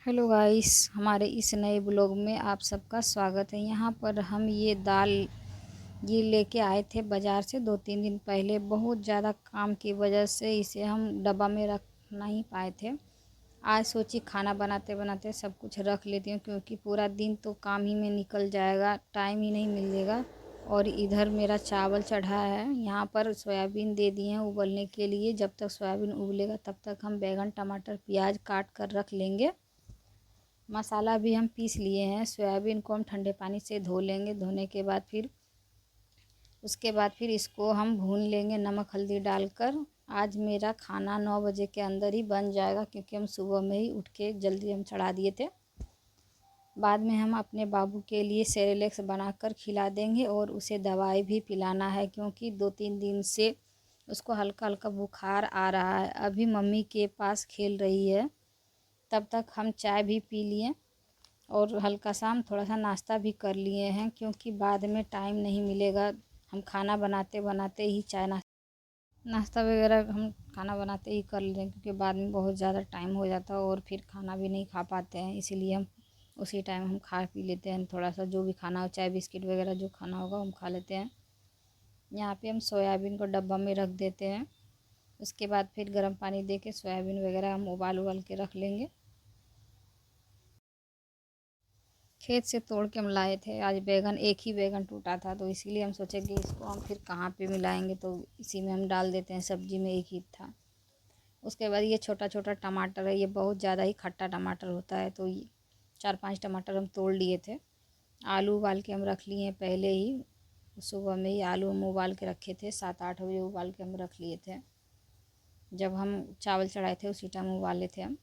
Hello guys, हमारे इस नए ब्लॉग में आप सबका स्वागत है। यहाँ पर हम ये दाल लेके आए थे बाज़ार से 2-3 दिन पहले। बहुत ज़्यादा काम की वजह से इसे हम डब्बा में रख नहीं पाए थे। आज सोची खाना बनाते बनाते सब कुछ रख लेती हूँ, क्योंकि पूरा दिन तो काम ही में निकल जाएगा, टाइम ही नहीं मिलेगा। और इधर मेरा चावल चढ़ा है, यहाँ पर सोयाबीन दे दिए हैं उबलने के लिए। जब तक सोयाबीन उबलेगा तब तक हम बैंगन टमाटर प्याज काट कर रख लेंगे। मसाला भी हम पीस लिए हैं। सोयाबीन को हम ठंडे पानी से धो लेंगे। धोने के बाद फिर इसको हम भून लेंगे नमक हल्दी डालकर। आज मेरा खाना 9 बजे के अंदर ही बन जाएगा, क्योंकि हम सुबह में ही उठ के जल्दी हम चढ़ा दिए थे। बाद में हम अपने बाबू के लिए सेरेलेक्स बनाकर खिला देंगे, और उसे दवाई भी पिलाना है, क्योंकि 2-3 दिन से उसको हल्का हल्का बुखार आ रहा है। अभी मम्मी के पास खेल रही है। तब तक हम चाय भी पी लिए, और हल्का सा हम थोड़ा सा नाश्ता भी कर लिए हैं, क्योंकि बाद में टाइम नहीं मिलेगा। हम खाना बनाते बनाते ही चाय नाश्ता वगैरह हम खाना बनाते ही कर लें, क्योंकि बाद में बहुत ज़्यादा टाइम हो जाता है और फिर खाना भी नहीं खा पाते हैं। इसीलिए हम उसी टाइम हम खा पी लेते हैं। थोड़ा सा जो भी खाना हो, चाय बिस्किट वगैरह जो खाना होगा हम खा लेते हैं। यहाँ पे हम सोयाबीन को डब्बा में रख देते हैं। उसके बाद फिर गर्म पानी दे के सोयाबीन वगैरह हम उबाल के रख लेंगे। खेत से तोड़ के हम लाए थे। आज बैगन, एक ही बैगन टूटा था, तो इसीलिए हम सोचे कि इसको हम फिर कहाँ पे मिलाएंगे, तो इसी में हम डाल देते हैं। सब्जी में एक ही था। उसके बाद ये छोटा छोटा टमाटर है, ये बहुत ज़्यादा ही खट्टा टमाटर होता है, तो ये 4-5 टमाटर हम तोड़ लिए थे। आलू उबाल के हम रख लिए हैं पहले ही। सुबह में ही आलू हम उबाल के रखे थे, 7-8 बजे उबाल के हम रख लिए थे। जब हम चावल चढ़ाए थे उसी टाइम उबाले थे हम।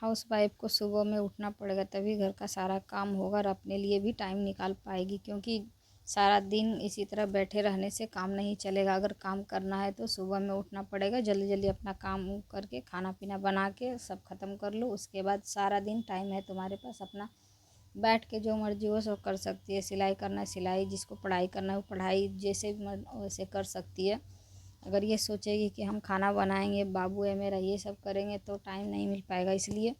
हाउस वाइफ को सुबह में उठना पड़ेगा, तभी घर का सारा काम होगा और अपने लिए भी टाइम निकाल पाएगी, क्योंकि सारा दिन इसी तरह बैठे रहने से काम नहीं चलेगा। अगर काम करना है तो सुबह में उठना पड़ेगा, जल्दी जल्दी अपना काम करके खाना पीना बना के सब ख़त्म कर लो। उसके बाद सारा दिन टाइम है तुम्हारे पास, अपना बैठ के जो मर्जी हो सो कर सकती है। सिलाई करना है सिलाई, जिसको पढ़ाई करना है वो पढ़ाई, जैसे वैसे कर सकती है। अगर ये सोचेगी कि हम खाना बनाएंगे, बाबू है मेरा, ये सब करेंगे, तो टाइम नहीं मिल पाएगा। इसलिए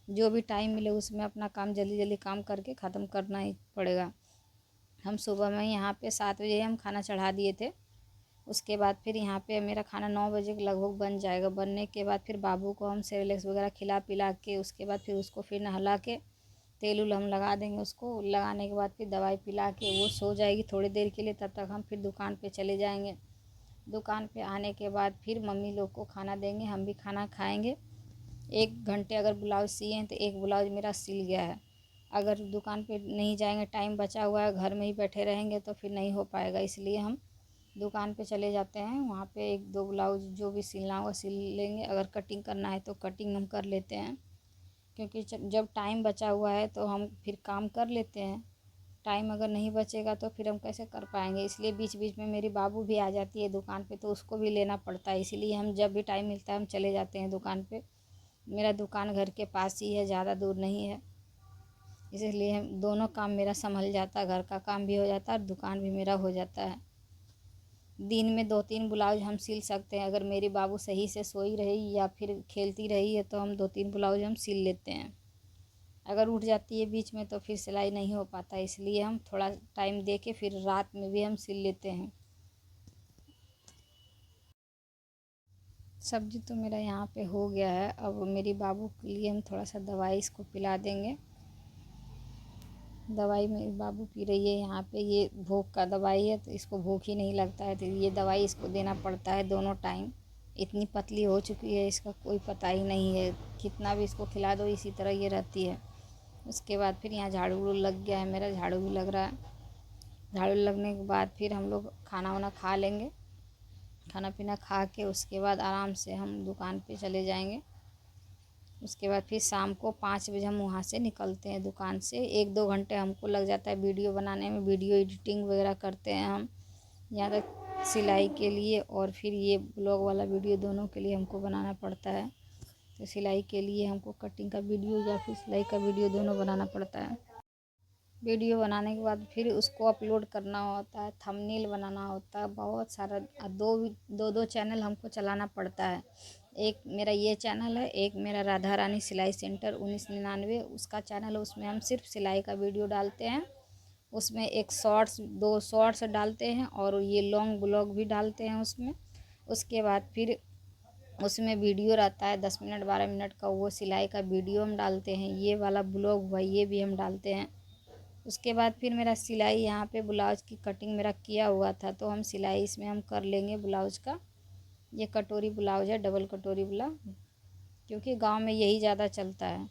जो भी टाइम मिले उसमें अपना काम जल्दी जल्दी काम करके ख़त्म करना ही पड़ेगा। हम सुबह में यहाँ पे 7 बजे हम खाना चढ़ा दिए थे। उसके बाद फिर यहाँ पे मेरा खाना 9 बजे के लगभग बन जाएगा। बनने के बाद फिर बाबू को हम सेरेलेक्स वगैरह खिला पिला के, उसके बाद फिर उसको फिर नहला के तेल उल हम लगा देंगे। उसको लगाने के बाद फिर दवाई पिला के वो सो जाएगी थोड़ी देर के लिए। तब तक हम फिर दुकान पे चले जाएंगे। दुकान पे आने के बाद फिर मम्मी लोग को खाना देंगे, हम भी खाना खाएंगे। 1 घंटे अगर ब्लाउज़ सिए हैं तो एक ब्लाउज़ मेरा सिल गया है। अगर दुकान पे नहीं जाएंगे, टाइम बचा हुआ है, घर में ही बैठे रहेंगे तो फिर नहीं हो पाएगा। इसलिए हम दुकान पे चले जाते हैं। वहाँ पे 1-2 ब्लाउज़ जो भी सिलना होगा सिल लेंगे। अगर कटिंग करना है तो कटिंग हम कर लेते हैं, क्योंकि जब टाइम बचा हुआ है तो हम फिर काम कर लेते हैं। टाइम अगर नहीं बचेगा तो फिर हम कैसे कर पाएंगे। इसलिए बीच बीच में मेरी बाबू भी आ जाती है दुकान पे, तो उसको भी लेना पड़ता है। इसीलिए हम जब भी टाइम मिलता है हम चले जाते हैं दुकान पे। मेरा दुकान घर के पास ही है, ज़्यादा दूर नहीं है। इसलिए हम दोनों काम मेरा संभल जाता है, घर का काम भी हो जाता है और दुकान भी मेरा हो जाता है। दिन में 2-3 ब्लाउज हम सिल सकते हैं। अगर मेरी बाबू सही से सोई रही या फिर खेलती रही है तो हम 2-3 ब्लाउज हम सिल लेते हैं। अगर उठ जाती है बीच में तो फिर सिलाई नहीं हो पाता। इसलिए हम थोड़ा टाइम दे के फिर रात में भी हम सिल लेते हैं। सब्जी तो मेरा यहाँ पे हो गया है। अब मेरी बाबू के लिए हम थोड़ा सा दवाई इसको पिला देंगे। दवाई मेरी बाबू पी रही है यहाँ पे। ये भूख का दवाई है, तो इसको भूख ही नहीं लगता है, तो ये दवाई इसको देना पड़ता है दोनों टाइम। इतनी पतली हो चुकी है, इसका कोई पता ही नहीं है। कितना भी इसको खिला दो इसी तरह ये रहती है। उसके बाद फिर यहाँ झाड़ू उड़ू लग गया है, मेरा झाड़ू भी लग रहा है। झाड़ू लगने के बाद फिर हम लोग खाना वाना खा लेंगे। खाना पीना खा के उसके बाद आराम से हम दुकान पे चले जाएंगे। उसके बाद फिर शाम को 5 बजे हम वहाँ से निकलते हैं दुकान से। 1-2 घंटे हमको लग जाता है वीडियो बनाने में। वीडियो एडिटिंग वगैरह करते हैं हम, यहाँ तक सिलाई के लिए और फिर ये ब्लॉग वाला वीडियो, दोनों के लिए हमको बनाना पड़ता है। तो सिलाई के लिए हमको कटिंग का वीडियो या फिर सिलाई का वीडियो दोनों बनाना पड़ता है। वीडियो बनाने के बाद फिर उसको अपलोड करना होता है, थंबनेल बनाना होता है, बहुत सारा। दो दो चैनल हमको चलाना पड़ता है। एक मेरा ये चैनल है, एक मेरा राधा रानी सिलाई सेंटर 1999 उसका चैनल है। उसमें हम सिर्फ सिलाई का वीडियो डालते हैं। उसमें एक शॉर्ट्स, 2 शॉर्ट्स डालते हैं और ये लॉन्ग ब्लॉग भी डालते हैं उसमें। उसके बाद फिर उसमें वीडियो रहता है 10 मिनट 12 मिनट का, वो सिलाई का वीडियो हम डालते हैं। ये वाला ब्लॉग हुआ, ये भी हम डालते हैं। उसके बाद फिर मेरा सिलाई यहाँ पे ब्लाउज़ की कटिंग मेरा किया हुआ था, तो हम सिलाई इसमें हम कर लेंगे ब्लाउज़ का। ये कटोरी ब्लाउज़ है, डबल कटोरी ब्लाउज, क्योंकि गांव में यही ज़्यादा चलता है।